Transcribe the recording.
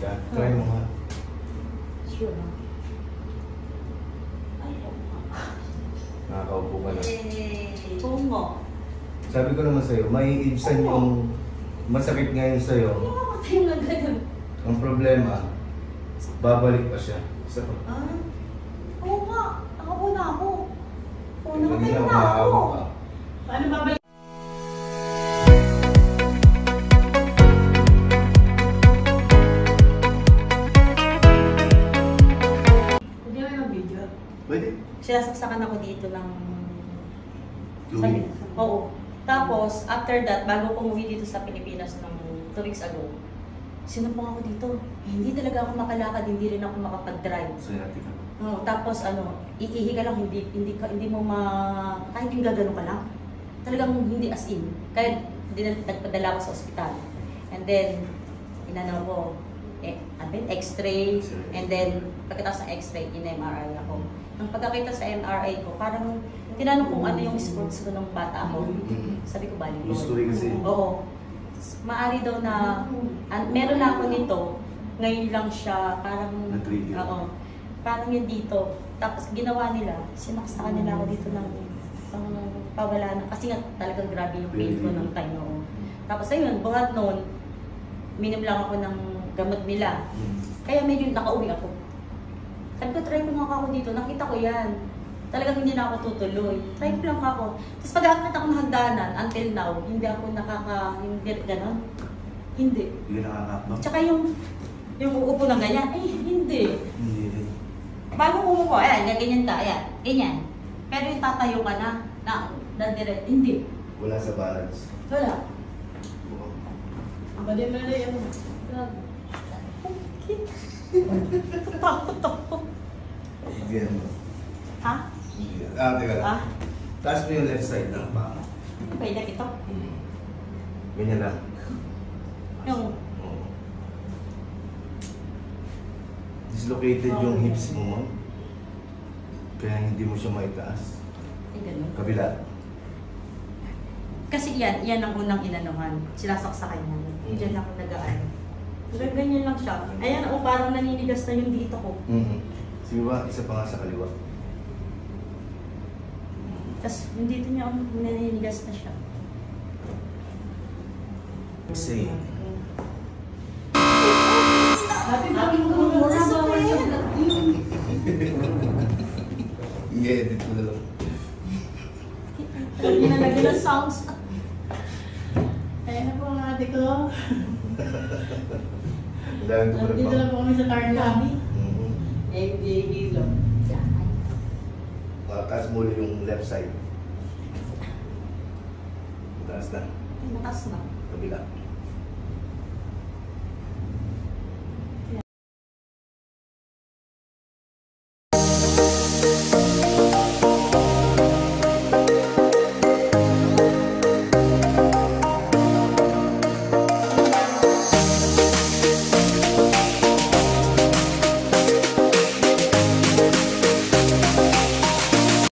ka? Try mo nga. Sure na. Ay, Nakakaupo ka na. oo nga. Sabi ko naman sa'yo, may ibsan yung masakit ngayon sa'yo. Nakakatay nga ganun. Ang problema, babalik pa siya. Isa pa. Ah? Oo nga. Nakaupo na ako. Oo, nakatayo Kanina, na ako. umahawak ka. Paano babalik? Pwede naman ng video. Pwede. Sinasaksakan ako dito ng... Tubig. Oo. Tapos, after that, bago ko umuwi dito sa Pilipinas ng 2 weeks ago, sinumpong ako dito. Hindi talaga ako makalakad, hindi rin ako makapag-drive. Sciatica. Oo, tapos iihi ka lang, hindi mo kahit yung gagano ka lang. Talagang hindi as in. Kaya nagpadala ako sa ospital. And then, inano ko, x-ray, and then pagkatapos ng x-ray, in-MRI ako. Nang pagkakita sa MRI ko, parang tinanong kung ano yung sports ko ng bata ako. Sabi ko, volleyball. History kasi. Oo. Maari daw na, meron na ako nito, ngayon lang siya, parang, Na-trigger. oo, parang yun dito. Tapos ginawa nila, sinaksakan nila ako dito ng pawala na, kasi nga talagang grabe yung pain ko ng time noon. Tapos ayun, buhat noon, minom lang ako ng gamot nila. Kaya medyo nakauwi ako. Sabi ko, try ko nga ako dito, nakita ko yan. Talagang hindi na ako tutuloy. Try ko lang ako. Tapos pag-akit ako ng hagdanan, until now, hindi ako hindi gano'n. Hindi. Hindi nakakakbang. Tsaka yung uupo na ganyan, hindi. Hindi rin. Bago umupo, ayan, ganyan ka, ayan, ganyan. Pero yung tatayo ka na direct, hindi. Wala sa balance. Wala. Ba din na rin ano? Takot ako. Hindi mo. Ha? Teka lang. Ah? Taas mo yung left side ng paa. Pwede ito? Ganyan lang. Yung, Oo. Dislocated yung hips mo, ma'am. Kaya hindi mo siya maitaas. ganun. Kabila. Kasi yan ang unang inanuhan. Sinasaksakan niya. Diyan ako nag-aano. Ganyan lang siya. Ayan, parang naninigas na yung dito ko. Sige ba, isa pa nga sa kaliwa. Tapos yung dito niya naninigas na siya. Say. Happy birthday mo muna bawal sa vlog yun. I-edit mo na lang. Ginalagyan ng sounds. Ayan na po ang ate ko. Ang dami ko na Dito lang po kami sa Tarlabi. Hilo. Taas mo ulit yung left side. Taas na. Matas na. Kabila.